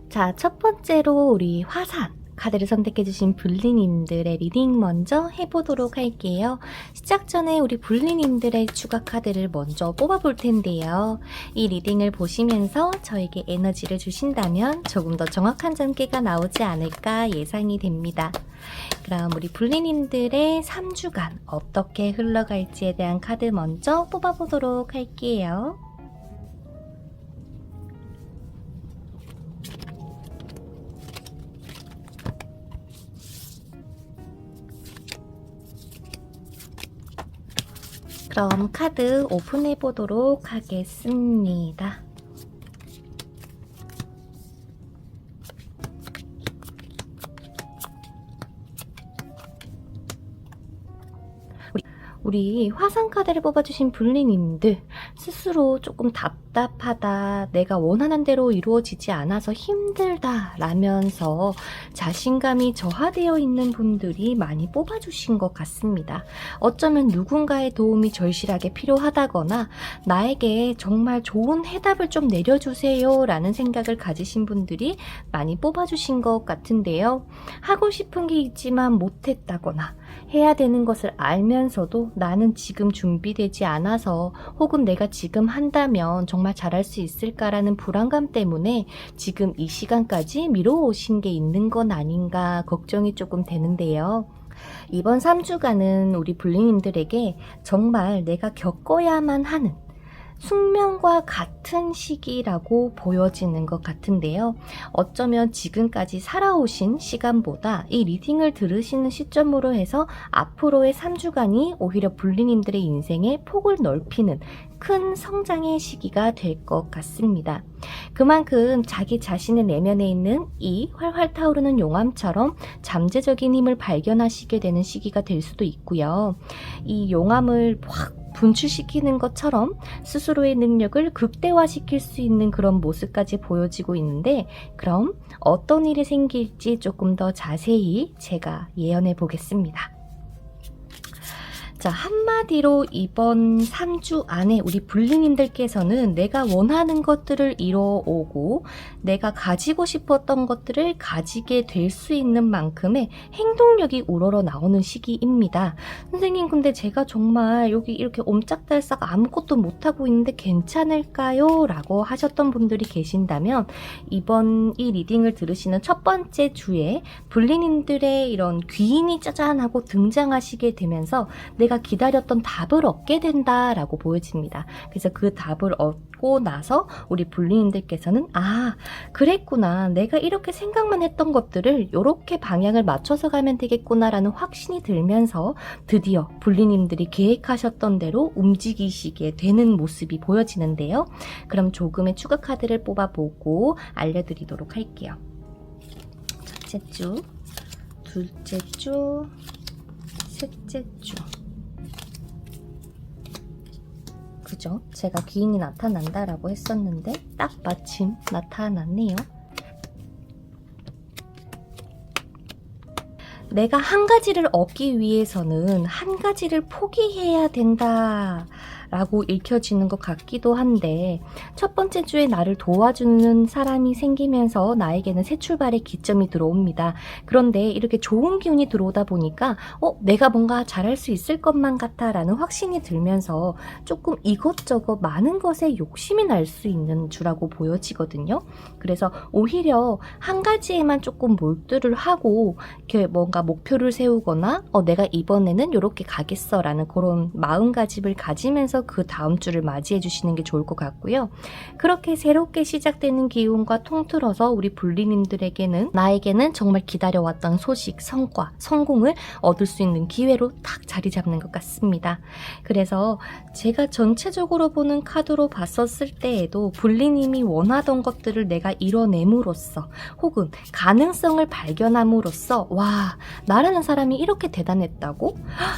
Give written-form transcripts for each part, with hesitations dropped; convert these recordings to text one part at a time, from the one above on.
자, 첫 번째로 우리 화산 카드를 선택해주신 불리님들의 리딩 먼저 해보도록 할게요. 시작 전에 우리 불리님들의 추가 카드를 먼저 뽑아볼 텐데요. 이 리딩을 보시면서 저에게 에너지를 주신다면 조금 더 정확한 전개가 나오지 않을까 예상이 됩니다. 그럼 우리 불리님들의 3주간 어떻게 흘러갈지에 대한 카드 먼저 뽑아보도록 할게요. 그럼 카드 오픈해 보도록 하겠습니다. 우리 화상 카드를 뽑아주신 불리님들 스스로 조금 답답하다, 내가 원하는 대로 이루어지지 않아서 힘들다 라면서 자신감이 저하되어 있는 분들이 많이 뽑아주신 것 같습니다. 어쩌면 누군가의 도움이 절실하게 필요하다거나 나에게 정말 좋은 해답을 좀 내려주세요 라는 생각을 가지신 분들이 많이 뽑아주신 것 같은데요. 하고 싶은 게 있지만 못했다거나 해야 되는 것을 알면서도 나는 지금 준비되지 않아서 혹은 내가 지금 한다면 정말 잘할 수 있을까라는 불안감 때문에 지금 이 시간까지 미뤄오신 게 있는 건 아닌가 걱정이 조금 되는데요. 이번 3주간은 우리 불리님들에게 정말 내가 겪어야만 하는 숙명과 같은 시기라고 보여지는 것 같은데요. 어쩌면 지금까지 살아오신 시간보다 이 리딩을 들으시는 시점으로 해서 앞으로의 3주간이 오히려 불리님들의 인생의 폭을 넓히는 큰 성장의 시기가 될 것 같습니다. 그만큼 자기 자신의 내면에 있는 이 활활 타오르는 용암처럼 잠재적인 힘을 발견하시게 되는 시기가 될 수도 있고요. 이 용암을 확 분출시키는 것처럼 스스로의 능력을 극대화시킬 수 있는 그런 모습까지 보여지고 있는데, 그럼 어떤 일이 생길지 조금 더 자세히 제가 예언해 보겠습니다. 자, 한마디로 이번 3주 안에 우리 불리님들께서는 내가 원하는 것들을 이뤄오고 내가 가지고 싶었던 것들을 가지게 될 수 있는 만큼의 행동력이 우러러 나오는 시기입니다. 선생님, 근데 제가 정말 여기 이렇게 옴짝달싹 아무것도 못하고 있는데 괜찮을까요? 라고 하셨던 분들이 계신다면 이번 이 리딩을 들으시는 첫 번째 주에 불리님들의 이런 귀인이 짜잔하고 등장하시게 되면서 내가 기다렸던 답을 얻게 된다라고 보여집니다. 그래서 그 답을 얻고 나서 우리 불리님들께서는 그랬구나, 내가 이렇게 생각만 했던 것들을 이렇게 방향을 맞춰서 가면 되겠구나라는 확신이 들면서 드디어 불리님들이 계획하셨던 대로 움직이시게 되는 모습이 보여지는데요. 그럼 조금의 추가 카드를 뽑아보고 알려드리도록 할게요. 첫째 주, 둘째 주, 셋째 주. 그죠? 제가 귀인이 나타난다라고 했었는데 딱 마침 나타났네요. 내가 한 가지를 얻기 위해서는 한 가지를 포기해야 된다 라고 읽혀지는 것 같기도 한데, 첫 번째 주에 나를 도와주는 사람이 생기면서 나에게는 새 출발의 기점이 들어옵니다. 그런데 이렇게 좋은 기운이 들어오다 보니까 내가 뭔가 잘할 수 있을 것만 같아 라는 확신이 들면서 조금 이것저것 많은 것에 욕심이 날 수 있는 주라고 보여지거든요. 그래서 오히려 한 가지에만 조금 몰두를 하고 이렇게 뭔가 목표를 세우거나 내가 이번에는 이렇게 가겠어 라는 그런 마음가짐을 가지면서 하면서 그 다음 주를 맞이해 주시는 게 좋을 것 같고요. 그렇게 새롭게 시작되는 기운과 통틀어서 우리 불리님들에게는 나에게는 정말 기다려왔던 소식, 성과, 성공을 얻을 수 있는 기회로 딱 자리 잡는 것 같습니다. 그래서 제가 전체적으로 보는 카드로 봤었을 때에도 불리님이 원하던 것들을 내가 이뤄냄으로써 혹은 가능성을 발견함으로써 와, 나라는 사람이 이렇게 대단했다고?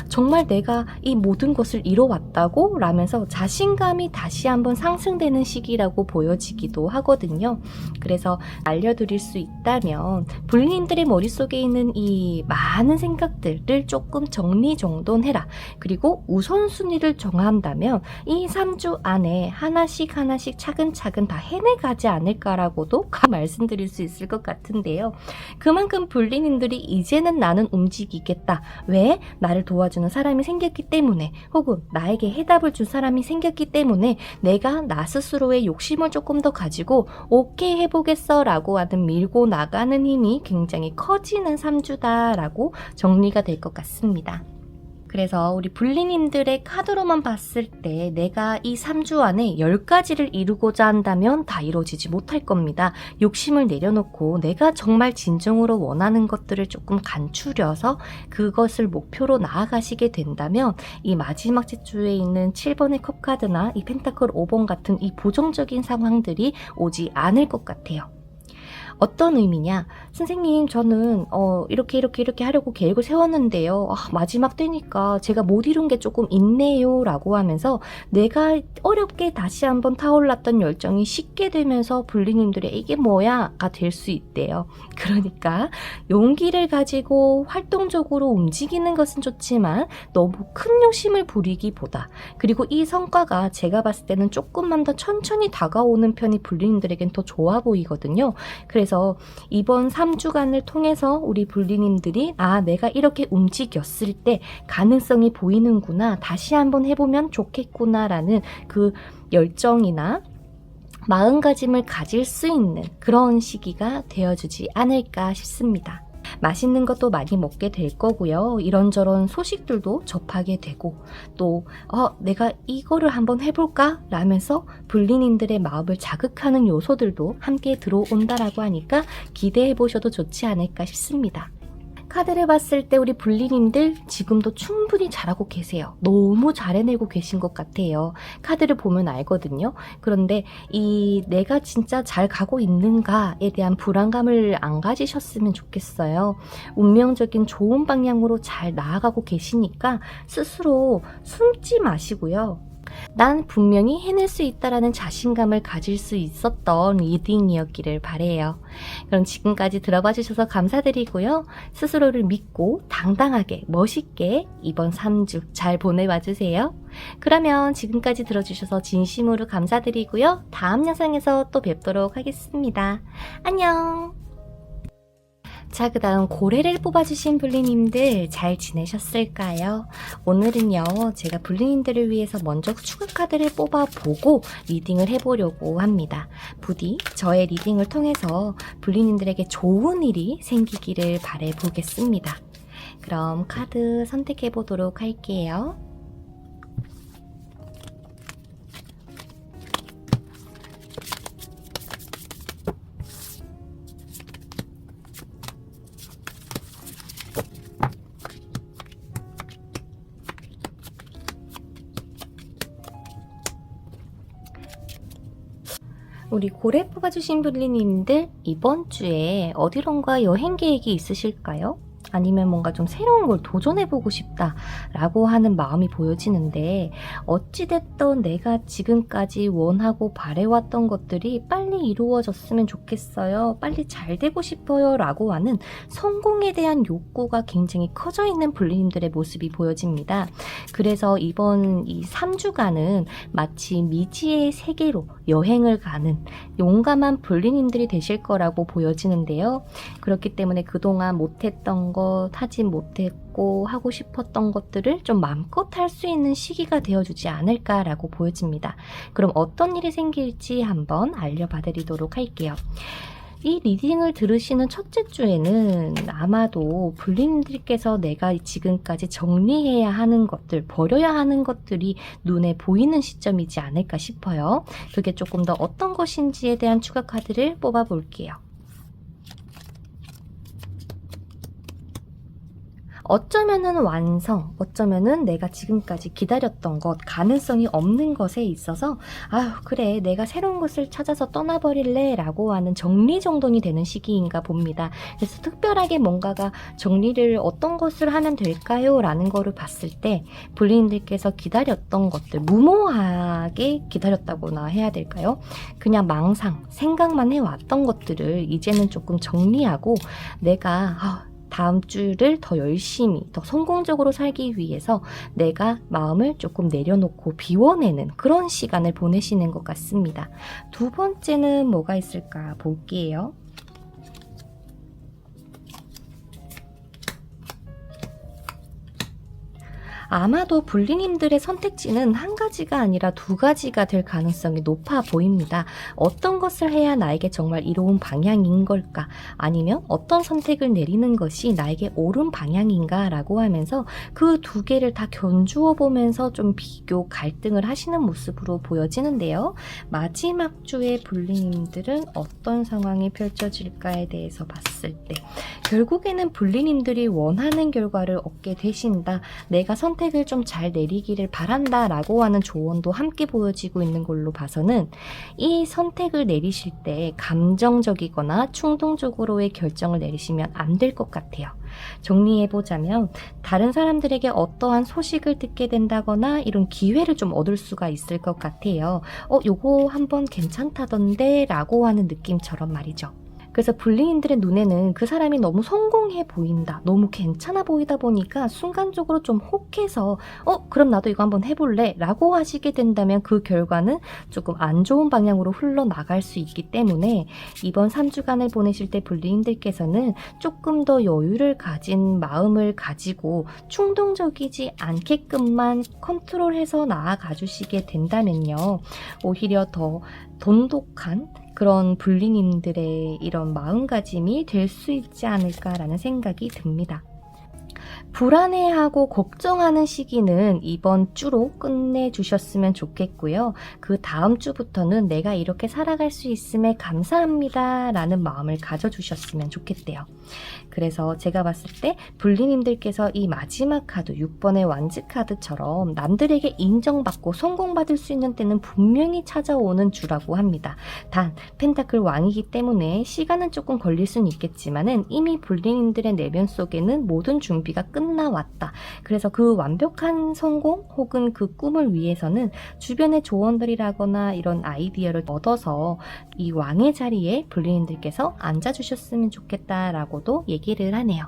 정말 내가 이 모든 것을 이뤄왔다고? 라면서 자신감이 다시 한번 상승되는 시기라고 보여지기도 하거든요. 그래서 알려드릴 수 있다면 불리님들의 머릿속에 있는 이 많은 생각들을 조금 정리정돈해라. 그리고 우선순위를 정한다면 이 3주 안에 하나씩 차근차근 다 해내가지 않을까라고도 말씀드릴 수 있을 것 같은데요. 그만큼 불리님들이 이제는 나는 움직이겠다. 왜? 나를 도와주는 사람이 생겼기 때문에 혹은 나에게 해답을 줄 사람이 생겼기 때문에 내가 나 스스로의 욕심을 조금 더 가지고 오케이 해보겠어 라고 하는 밀고 나가는 힘이 굉장히 커지는 3주다 라고 정리가 될 것 같습니다. 그래서 우리 불리님들의 카드로만 봤을 때 내가 이 3주 안에 10가지를 이루고자 한다면 다 이루어지지 못할 겁니다. 욕심을 내려놓고 내가 정말 진정으로 원하는 것들을 조금 간추려서 그것을 목표로 나아가시게 된다면 이 마지막 주에 있는 7번의 컵 카드나 이 펜타클 5번 같은 이 부정적인 상황들이 오지 않을 것 같아요. 어떤 의미냐? 선생님, 저는 이렇게 하려고 계획을 세웠는데요. 마지막 때니까 제가 못 이룬 게 조금 있네요 라고 하면서 내가 어렵게 다시 한번 타올랐던 열정이 식게 되면서 불리님들의 이게 뭐야?가 될 수 있대요. 그러니까 용기를 가지고 활동적으로 움직이는 것은 좋지만 너무 큰 욕심을 부리기보다 그리고 이 성과가 제가 봤을 때는 조금만 더 천천히 다가오는 편이 불리님들에겐 더 좋아 보이거든요. 그래서 이번 3주간을 통해서 우리 불리님들이 내가 이렇게 움직였을 때 가능성이 보이는구나, 다시 한번 해보면 좋겠구나 라는 그 열정이나 마음가짐을 가질 수 있는 그런 시기가 되어주지 않을까 싶습니다. 맛있는 것도 많이 먹게 될 거고요. 이런저런 소식들도 접하게 되고 또 내가 이거를 한번 해볼까? 라면서 불리님들의 마음을 자극하는 요소들도 함께 들어온다라고 하니까 기대해 보셔도 좋지 않을까 싶습니다. 카드를 봤을 때 우리 불리님들 지금도 충분히 잘하고 계세요. 너무 잘 해내고 계신 것 같아요. 카드를 보면 알거든요. 그런데 이 내가 진짜 잘 가고 있는가에 대한 불안감을 안 가지셨으면 좋겠어요. 운명적인 좋은 방향으로 잘 나아가고 계시니까 스스로 숨지 마시고요. 난 분명히 해낼 수 있다라는 자신감을 가질 수 있었던 리딩이었기를 바래요. 그럼 지금까지 들어봐 주셔서 감사드리고요. 스스로를 믿고 당당하게 멋있게 이번 3주 잘 보내봐 주세요. 그러면 지금까지 들어주셔서 진심으로 감사드리고요. 다음 영상에서 또 뵙도록 하겠습니다. 안녕. 자, 그 다음 고래를 뽑아주신 불리님들 잘 지내셨을까요? 오늘은요, 제가 불리님들을 위해서 먼저 추가 카드를 뽑아보고 리딩을 해보려고 합니다. 부디 저의 리딩을 통해서 불리님들에게 좋은 일이 생기기를 바라보겠습니다. 그럼 카드 선택해보도록 할게요. 우리 고래 뽑아주신 불리님들 이번 주에 어디론가 여행 계획이 있으실까요? 아니면 뭔가 좀 새로운 걸 도전해보고 싶다라고 하는 마음이 보여지는데 어찌됐든 내가 지금까지 원하고 바래왔던 것들이 빨리 이루어졌으면 좋겠어요. 빨리 잘 되고 싶어요 라고 하는 성공에 대한 욕구가 굉장히 커져 있는 불리님들의 모습이 보여집니다. 그래서 이번 이 3주간은 마치 미지의 세계로 여행을 가는 용감한 불리님들이 되실 거라고 보여지는데요. 그렇기 때문에 그동안 못했던 것, 하지 못했고 하고 싶었던 것들을 좀 마음껏 할 수 있는 시기가 되어주지 않을까라고 보여집니다. 그럼 어떤 일이 생길지 한번 알려봐 드리도록 할게요. 이 리딩을 들으시는 첫째 주에는 아마도 불님들께서 내가 지금까지 정리해야 하는 것들, 버려야 하는 것들이 눈에 보이는 시점이지 않을까 싶어요. 그게 조금 더 어떤 것인지에 대한 추가 카드를 뽑아 볼게요. 어쩌면은 완성, 어쩌면은 내가 지금까지 기다렸던 것, 가능성이 없는 것에 있어서 아유 그래 내가 새로운 것을 찾아서 떠나버릴래 라고 하는 정리정돈이 되는 시기인가 봅니다. 그래서 특별하게 뭔가가 정리를 어떤 것을 하면 될까요? 라는 거를 봤을 때 불리님들께서 기다렸던 것들, 무모하게 기다렸다고나 해야 될까요? 그냥 망상, 생각만 해왔던 것들을 이제는 조금 정리하고 내가 다음 주를 더 열심히, 더 성공적으로 살기 위해서 내가 마음을 조금 내려놓고 비워내는 그런 시간을 보내시는 것 같습니다. 두 번째는 뭐가 있을까 볼게요. 아마도 불리님들의 선택지는 한 가지가 아니라 두 가지가 될 가능성이 높아 보입니다. 어떤 것을 해야 나에게 정말 이로운 방향인 걸까? 아니면 어떤 선택을 내리는 것이 나에게 옳은 방향인가? 라고 하면서 그 두 개를 다 견주어 보면서 좀 비교, 갈등을 하시는 모습으로 보여지는데요. 마지막 주에 불리님들은 어떤 상황이 펼쳐질까에 대해서 봤을 때 결국에는 불리님들이 원하는 결과를 얻게 되신다. 내가 선택을 좀 잘 내리기를 바란다 라고 하는 조언도 함께 보여지고 있는 걸로 봐서는 이 선택을 내리실 때 감정적이거나 충동적으로의 결정을 내리시면 안 될 것 같아요. 정리해보자면 다른 사람들에게 어떠한 소식을 듣게 된다거나 이런 기회를 좀 얻을 수가 있을 것 같아요. 요거 한번 괜찮다던데 라고 하는 느낌처럼 말이죠. 그래서 불리인들의 눈에는 그 사람이 너무 성공해 보인다, 너무 괜찮아 보이다 보니까 순간적으로 좀 혹해서 그럼 나도 이거 한번 해볼래 라고 하시게 된다면 그 결과는 조금 안 좋은 방향으로 흘러나갈 수 있기 때문에 이번 3주간을 보내실 때 불리인들께서는 조금 더 여유를 가진 마음을 가지고 충동적이지 않게끔만 컨트롤해서 나아가 주시게 된다면요, 오히려 더 돈독한 그런 불리님들의 이런 마음가짐이 될 수 있지 않을까라는 생각이 듭니다. 불안해하고 걱정하는 시기는 이번 주로 끝내주셨으면 좋겠고요. 그 다음 주부터는 내가 이렇게 살아갈 수 있음에 감사합니다 라는 마음을 가져주셨으면 좋겠대요. 그래서 제가 봤을 때 불리님들께서 이 마지막 카드 6번의 완즈 카드처럼 남들에게 인정받고 성공받을 수 있는 때는 분명히 찾아오는 주라고 합니다. 단 펜타클 왕이기 때문에 시간은 조금 걸릴 수는 있겠지만은 이미 불리님들의 내면 속에는 모든 준비가 끝나왔다. 그래서 그 완벽한 성공 혹은 그 꿈을 위해서는 주변의 조언들이라거나 이런 아이디어를 얻어서 이 왕의 자리에 불리님들께서 앉아주셨으면 좋겠다라고도 얘기를 하네요.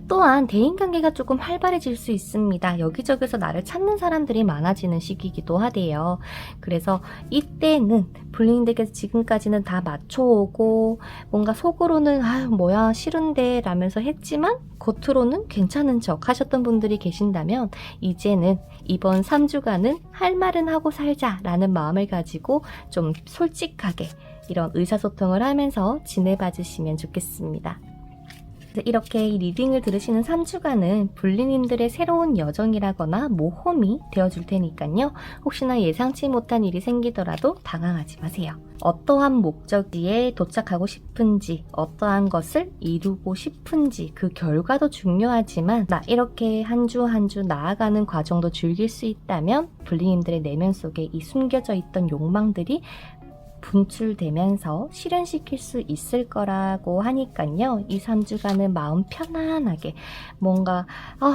또한 대인관계가 조금 활발해질 수 있습니다. 여기저기서 나를 찾는 사람들이 많아지는 시기이기도 하대요. 그래서 이때는 불리님들께서 지금까지는 다 맞춰오고 뭔가 속으로는 뭐야 싫은데 라면서 했지만 겉으로는 괜찮은 척 하셨던 분들이 계신다면 이제는 이번 3주간은 할 말은 하고 살자 라는 마음을 가지고 좀 솔직하게 이런 의사소통을 하면서 지내봐 주시면 좋겠습니다. 이렇게 이 리딩을 들으시는 3주간은 불리님들의 새로운 여정이라거나 모험이 되어줄 테니까요. 혹시나 예상치 못한 일이 생기더라도 당황하지 마세요. 어떠한 목적지에 도착하고 싶은지, 어떠한 것을 이루고 싶은지 그 결과도 중요하지만 이렇게 한 주 한 주 나아가는 과정도 즐길 수 있다면 불리님들의 내면 속에 이 숨겨져 있던 욕망들이 분출되면서 실현시킬 수 있을 거라고 하니까요. 이 3주간은 마음 편안하게 뭔가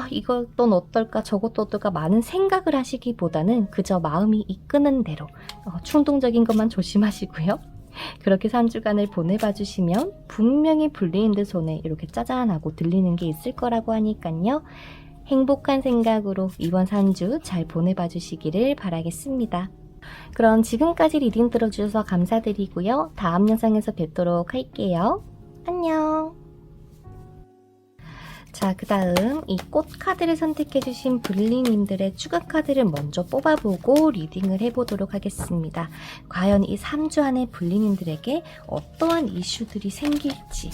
이것도 어떨까 저것도 어떨까 많은 생각을 하시기보다는 그저 마음이 이끄는 대로 충동적인 것만 조심하시고요. 그렇게 3주간을 보내봐 주시면 분명히 불리님들 손에 이렇게 짜잔하고 들리는 게 있을 거라고 하니까요. 행복한 생각으로 이번 3주 잘 보내봐 주시기를 바라겠습니다. 그럼 지금까지 리딩 들어주셔서 감사드리고요. 다음 영상에서 뵙도록 할게요. 안녕. 자, 그 다음 이 꽃 카드를 선택해주신 블리님들의 추가 카드를 먼저 뽑아보고 리딩을 해보도록 하겠습니다. 과연 이 3주 안에 블리님들에게 어떠한 이슈들이 생길지.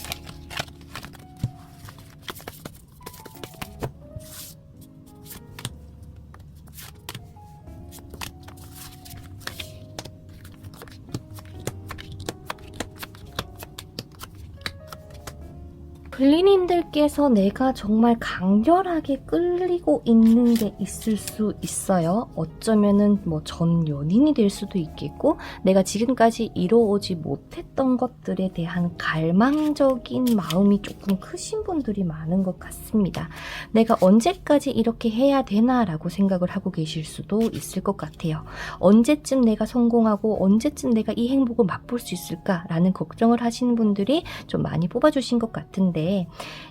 블리님들께서 내가 정말 강렬하게 끌리고 있는 게 있을 수 있어요. 어쩌면은 뭐 전 연인이 될 수도 있겠고, 내가 지금까지 이루어오지 못했던 것들에 대한 갈망적인 마음이 조금 크신 분들이 많은 것 같습니다. 내가 언제까지 이렇게 해야 되나 라고 생각을 하고 계실 수도 있을 것 같아요. 언제쯤 내가 성공하고 언제쯤 내가 이 행복을 맛볼 수 있을까 라는 걱정을 하시는 분들이 좀 많이 뽑아주신 것 같은데,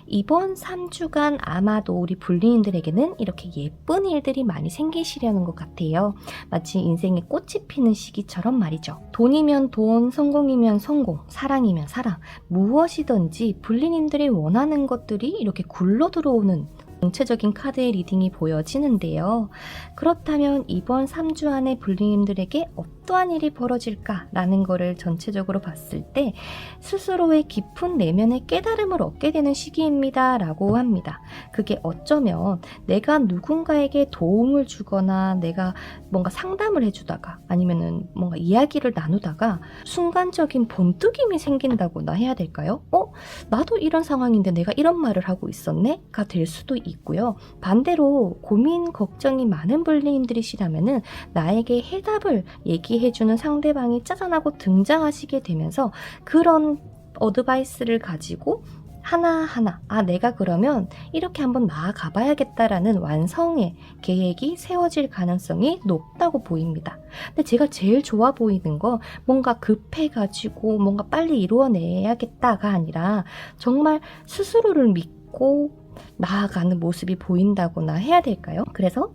이번 3주간 아마도 우리 블리님들에게는 이렇게 예쁜 일들이 많이 생기시려는 것 같아요. 마치 인생에 꽃이 피는 시기처럼 말이죠. 돈이면 돈, 성공이면 성공, 사랑이면 사랑, 무엇이든지 블리님들이 원하는 것들이 이렇게 굴러 들어오는 전체적인 카드의 리딩이 보여지는데요. 그렇다면 이번 3주 안에 블리님들에게 어떠한 일이 벌어질까라는 거를 전체적으로 봤을 때 스스로의 깊은 내면의 깨달음을 얻게 되는 시기입니다 라고 합니다. 그게 어쩌면 내가 누군가에게 도움을 주거나 내가 뭔가 상담을 해주다가 아니면은 뭔가 이야기를 나누다가 순간적인 번뜩임이 생긴다고나 해야 될까요? 나도 이런 상황인데 내가 이런 말을 하고 있었네? 가 될 수도 있고요. 반대로 고민, 걱정이 많은 블리님들이시라면은 나에게 해답을 얘기해주는 상대방이 짜잔하고 등장하시게 되면서 그런 어드바이스를 가지고 하나하나 내가 그러면 이렇게 한번 나아가 봐야겠다라는 완성의 계획이 세워질 가능성이 높다고 보입니다. 근데 제가 제일 좋아 보이는 건 뭔가 급해가지고 뭔가 빨리 이루어내야겠다가 아니라 정말 스스로를 믿고 나아가는 모습이 보인다거나 해야 될까요? 그래서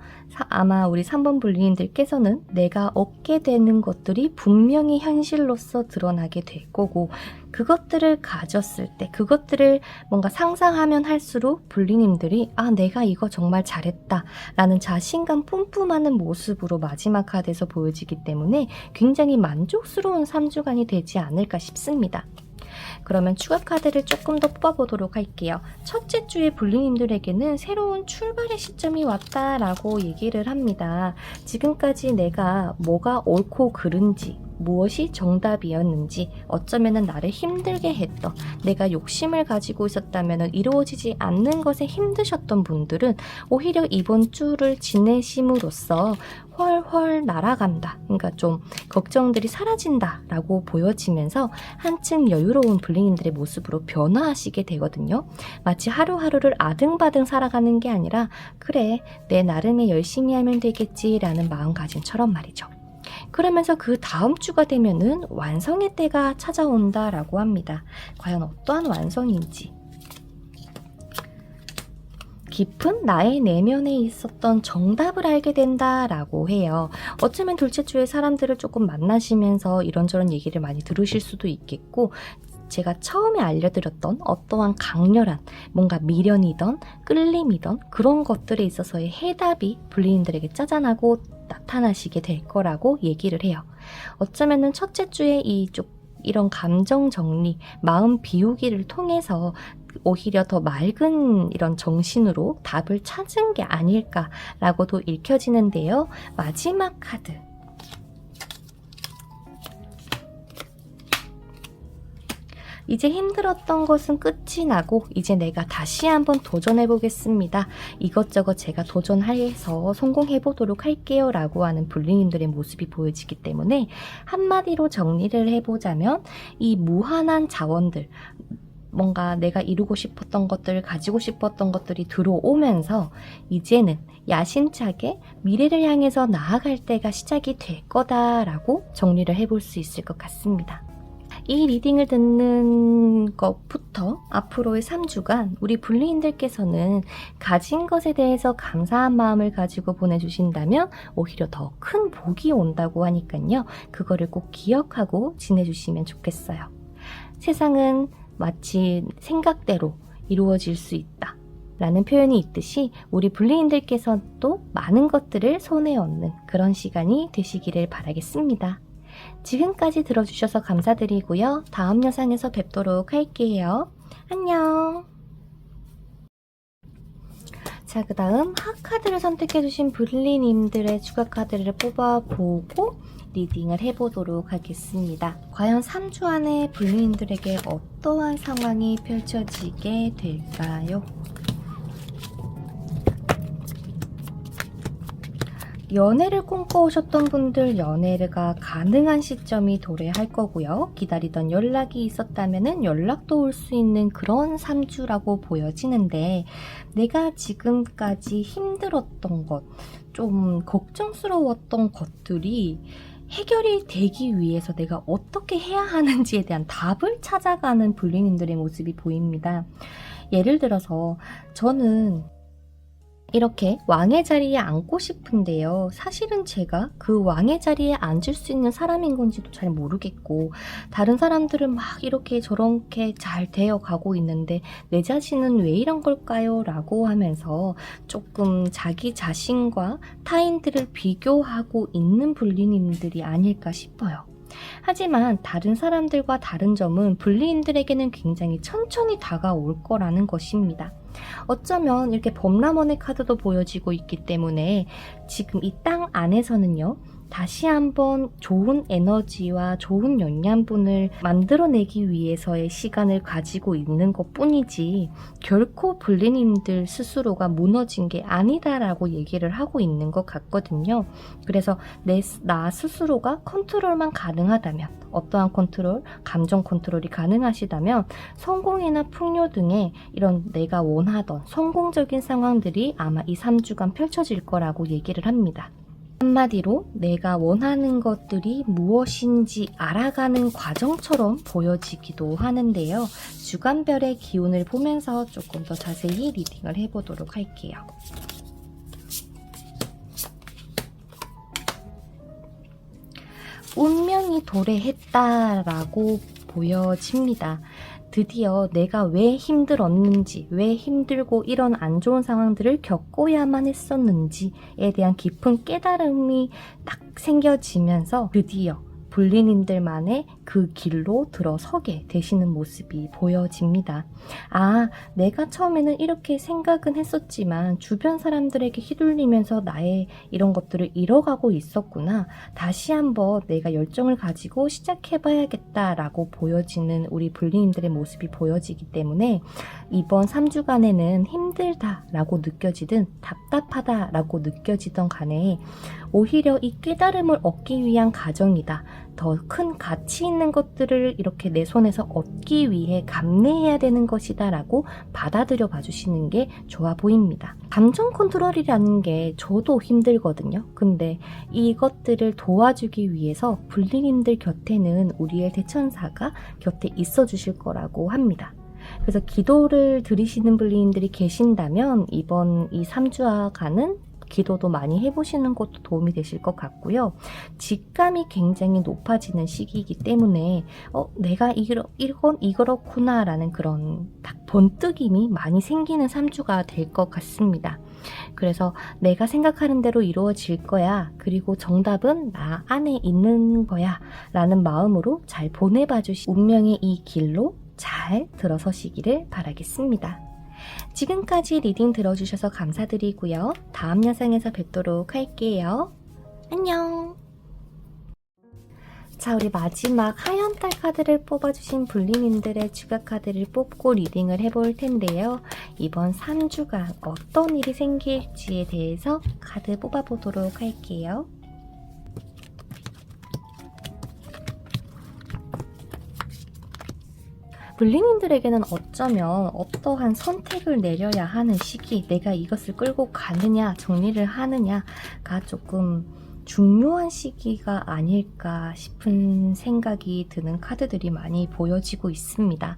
아마 우리 3번 블리님들께서는 내가 얻게 되는 것들이 분명히 현실로서 드러나게 될 거고, 그것들을 가졌을 때 그것들을 뭔가 상상하면 할수록 블리님들이 내가 이거 정말 잘했다 라는 자신감 뿜뿜하는 모습으로 마지막 카드에서 보여지기 때문에 굉장히 만족스러운 3주간이 되지 않을까 싶습니다. 그러면 추가 카드를 조금 더 뽑아보도록 할게요. 첫째 주에 블리님들에게는 새로운 출발의 시점이 왔다라고 얘기를 합니다. 지금까지 내가 뭐가 옳고 그른지, 무엇이 정답이었는지, 어쩌면은 나를 힘들게 했던, 내가 욕심을 가지고 있었다면 이루어지지 않는 것에 힘드셨던 분들은 오히려 이번 주를 지내심으로써 훨훨 날아간다. 그러니까 좀 걱정들이 사라진다 라고 보여지면서 한층 여유로운 블리님들의 모습으로 변화하시게 되거든요. 마치 하루하루를 아등바등 살아가는 게 아니라 그래, 내 나름의 열심히 하면 되겠지 라는 마음가짐처럼 말이죠. 그러면서 그 다음 주가 되면은 완성의 때가 찾아온다라고 합니다. 과연 어떠한 완성인지. 깊은 나의 내면에 있었던 정답을 알게 된다라고 해요. 어쩌면 둘째 주에 사람들을 조금 만나시면서 이런저런 얘기를 많이 들으실 수도 있겠고, 제가 처음에 알려드렸던 어떠한 강렬한 뭔가 미련이던 끌림이던 그런 것들에 있어서의 해답이 블리님들에게 짜잔하고 나타나시게 될 거라고 얘기를 해요. 어쩌면은 첫째 주에 이런 감정 정리, 마음 비우기를 통해서 오히려 더 맑은 이런 정신으로 답을 찾은 게 아닐까라고도 읽혀지는데요. 마지막 카드. 이제 힘들었던 것은 끝이 나고 이제 내가 다시 한번 도전해 보겠습니다. 이것저것 제가 도전해서 성공해 보도록 할게요 라고 하는 블리님들의 모습이 보여지기 때문에 한마디로 정리를 해보자면 이 무한한 자원들, 뭔가 내가 이루고 싶었던 것들, 가지고 싶었던 것들이 들어오면서 이제는 야심차게 미래를 향해서 나아갈 때가 시작이 될 거다라고 정리를 해볼 수 있을 것 같습니다. 이 리딩을 듣는 것부터 앞으로의 3주간 우리 블리님들께서는 가진 것에 대해서 감사한 마음을 가지고 보내주신다면 오히려 더 큰 복이 온다고 하니까요. 그거를 꼭 기억하고 지내주시면 좋겠어요. 세상은 마치 생각대로 이루어질 수 있다. 라는 표현이 있듯이 우리 불리인들께서도 많은 것들을 손에 얻는 그런 시간이 되시기를 바라겠습니다. 지금까지 들어주셔서 감사드리고요. 다음 영상에서 뵙도록 할게요. 안녕. 자, 그 다음 하카드를 선택해주신 불리님들의 추가 카드를 뽑아보고 리딩을 해보도록 하겠습니다. 과연 3주 안에 불리님들에게 어떠한 상황이 펼쳐지게 될까요? 연애를 꿈꿔오셨던 분들 연애가 가능한 시점이 도래할 거고요. 기다리던 연락이 있었다면 연락도 올 수 있는 그런 3주라고 보여지는데 내가 지금까지 힘들었던 것, 좀 걱정스러웠던 것들이 해결이 되기 위해서 내가 어떻게 해야 하는지에 대한 답을 찾아가는 불리님들의 모습이 보입니다. 예를 들어서 저는 이렇게 왕의 자리에 앉고 싶은데요. 사실은 제가 그 왕의 자리에 앉을 수 있는 사람인 건지도 잘 모르겠고 다른 사람들은 막 이렇게 저렇게 잘 되어 가고 있는데 내 자신은 왜 이런 걸까요? 라고 하면서 조금 자기 자신과 타인들을 비교하고 있는 불리님들이 아닐까 싶어요. 하지만 다른 사람들과 다른 점은 불리인들에게는 굉장히 천천히 다가올 거라는 것입니다. 어쩌면 이렇게 범람원의 카드도 보여지고 있기 때문에 지금 이 땅 안에서는요. 다시 한번 좋은 에너지와 좋은 영양분을 만들어내기 위해서의 시간을 가지고 있는 것 뿐이지 결코 불리님들 스스로가 무너진 게 아니다라고 얘기를 하고 있는 것 같거든요. 그래서 나 스스로가 컨트롤만 가능하다면 어떠한 컨트롤, 감정 컨트롤이 가능하시다면 성공이나 풍요 등의 이런 내가 원하던 성공적인 상황들이 아마 이 3주간 펼쳐질 거라고 얘기를 합니다. 한마디로 내가 원하는 것들이 무엇인지 알아가는 과정처럼 보여지기도 하는데요. 주간별의 기운을 보면서 조금 더 자세히 리딩을 해보도록 할게요. 운명이 도래했다라고 보여집니다. 드디어 내가 왜 힘들었는지, 왜 힘들고 이런 안 좋은 상황들을 겪어야만 했었는지에 대한 깊은 깨달음이 딱 생겨지면서 드디어 불리님들만의 그 길로 들어서게 되시는 모습이 보여집니다. 아, 내가 처음에는 이렇게 생각은 했었지만 주변 사람들에게 휘둘리면서 나의 이런 것들을 잃어가고 있었구나. 다시 한번 내가 열정을 가지고 시작해봐야겠다라고 보여지는 우리 불리님들의 모습이 보여지기 때문에 이번 3주간에는 힘들다라고 느껴지든 답답하다라고 느껴지던 간에 오히려 이 깨달음을 얻기 위한 과정이다. 더 큰 가치 있는 것들을 이렇게 내 손에서 얻기 위해 감내해야 되는 것이다 라고 받아들여 봐주시는 게 좋아 보입니다. 감정 컨트롤이라는 게 저도 힘들거든요. 근데 이것들을 도와주기 위해서 불리님들 곁에는 우리의 대천사가 곁에 있어 주실 거라고 합니다. 그래서 기도를 드리시는 불리님들이 계신다면 이번 이 3주간은 기도도 많이 해보시는 것도 도움이 되실 것 같고요. 직감이 굉장히 높아지는 시기이기 때문에 내가 이렇구나 라는 그런 딱 번뜩임이 많이 생기는 3주가 될 것 같습니다. 그래서 내가 생각하는 대로 이루어질 거야. 그리고 정답은 나 안에 있는 거야. 라는 마음으로 잘 보내봐 주시 운명의 이 길로 잘 들어서시기를 바라겠습니다. 지금까지 리딩 들어주셔서 감사드리고요. 다음 영상에서 뵙도록 할게요. 안녕. 자, 우리 마지막 하얀달 카드를 뽑아주신 불리님들의 추가 카드를 뽑고 리딩을 해볼 텐데요. 이번 3주간 어떤 일이 생길지에 대해서 카드 뽑아보도록 할게요. 불리님들에게는 어쩌면 어떠한 선택을 내려야 하는 시기, 내가 이것을 끌고 가느냐, 정리를 하느냐가 조금 중요한 시기가 아닐까 싶은 생각이 드는 카드들이 많이 보여지고 있습니다.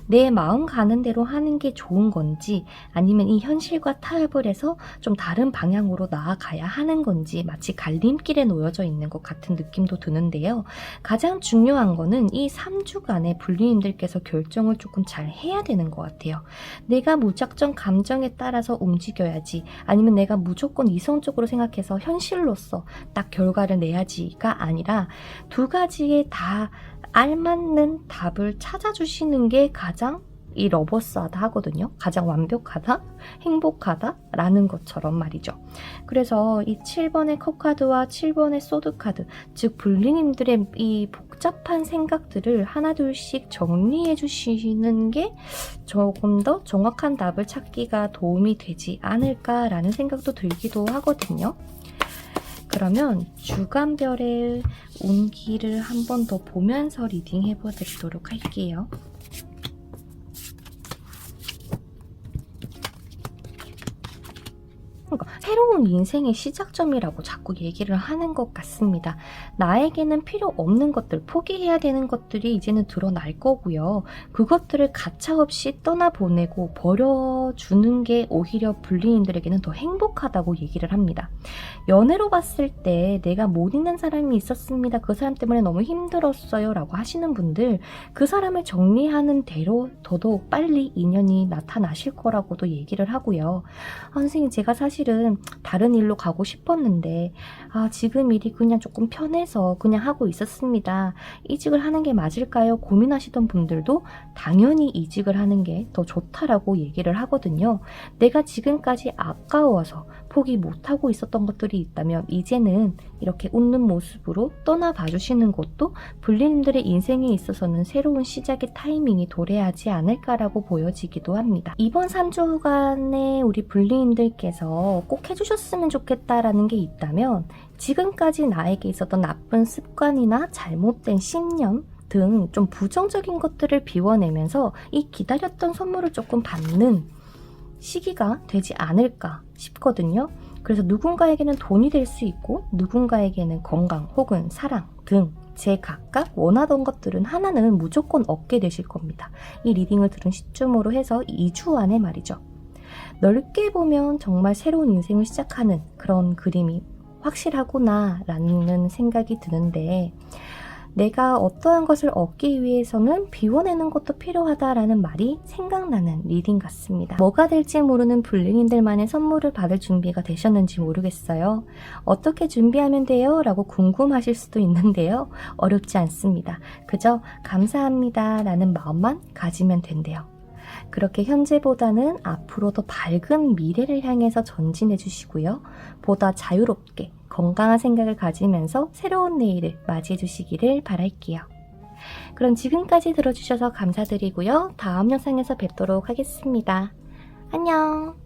내 마음 가는 대로 하는 게 좋은 건지 아니면 이 현실과 타협을 해서 좀 다른 방향으로 나아가야 하는 건지 마치 갈림길에 놓여져 있는 것 같은 느낌도 드는데요. 가장 중요한 거는 이 3주간의 불리님들께서 결정을 조금 잘 해야 되는 것 같아요. 내가 무작정 감정에 따라서 움직여야지 아니면 내가 무조건 이성적으로 생각해서 현실로서 딱 결과를 내야지가 아니라 두 가지에 다 알맞는 답을 찾아주시는 게 가장 이 러버스하다 하거든요. 가장 완벽하다, 행복하다 라는 것처럼 말이죠. 그래서 이 7번의 컵 카드와 7번의 소드 카드, 즉 불리님들의 이 복잡한 생각들을 하나둘씩 정리해 주시는 게 조금 더 정확한 답을 찾기가 도움이 되지 않을까라는 생각도 들기도 하거든요. 그러면 주간별의 운기를 한 번 더 보면서 리딩 해보도록 할게요. 그러니까 새로운 인생의 시작점이라고 자꾸 얘기를 하는 것 같습니다. 나에게는 필요 없는 것들, 포기해야 되는 것들이 이제는 드러날 거고요. 그것들을 가차없이 떠나보내고 버려주는 게 오히려 불리님들에게는 더 행복하다고 얘기를 합니다. 연애로 봤을 때 내가 못 있는 사람이 있었습니다. 그 사람 때문에 너무 힘들었어요 라고 하시는 분들, 그 사람을 정리하는 대로 더더욱 빨리 인연이 나타나실 거라고도 얘기를 하고요. 선생님, 제가 사실은 다른 일로 가고 싶었는데 지금 일이 그냥 조금 편해서 그냥 하고 있었습니다. 이직을 하는 게 맞을까요? 고민하시던 분들도 당연히 이직을 하는 게 더 좋다라고 얘기를 하거든요. 내가 지금까지 아까워서 포기 못하고 있었던 것들이 있다면 이제는 이렇게 웃는 모습으로 떠나봐 주시는 것도 불리님들의 인생에 있어서는 새로운 시작의 타이밍이 도래하지 않을까라고 보여지기도 합니다. 이번 3주간에 우리 불리님들께서 꼭 해주셨으면 좋겠다라는 게 있다면, 지금까지 나에게 있었던 나쁜 습관이나 잘못된 신념 등 좀 부정적인 것들을 비워내면서 이 기다렸던 선물을 조금 받는 시기가 되지 않을까 싶거든요. 그래서 누군가에게는 돈이 될 수 있고 누군가에게는 건강 혹은 사랑 등 제각각 원하던 것들은 하나는 무조건 얻게 되실 겁니다. 이 리딩을 들은 시점으로 해서 2주 안에 말이죠. 넓게 보면 정말 새로운 인생을 시작하는 그런 그림이 확실하구나 라는 생각이 드는데, 내가 어떠한 것을 얻기 위해서는 비워내는 것도 필요하다라는 말이 생각나는 리딩 같습니다. 뭐가 될지 모르는 불링인들만의 선물을 받을 준비가 되셨는지 모르겠어요. 어떻게 준비하면 돼요? 라고 궁금하실 수도 있는데요. 어렵지 않습니다. 그저 감사합니다 라는 마음만 가지면 된대요. 그렇게 현재보다는 앞으로 더 밝은 미래를 향해서 전진해 주시고요. 보다 자유롭게 건강한 생각을 가지면서 새로운 내일을 맞이해 주시기를 바랄게요. 그럼 지금까지 들어주셔서 감사드리고요. 다음 영상에서 뵙도록 하겠습니다. 안녕!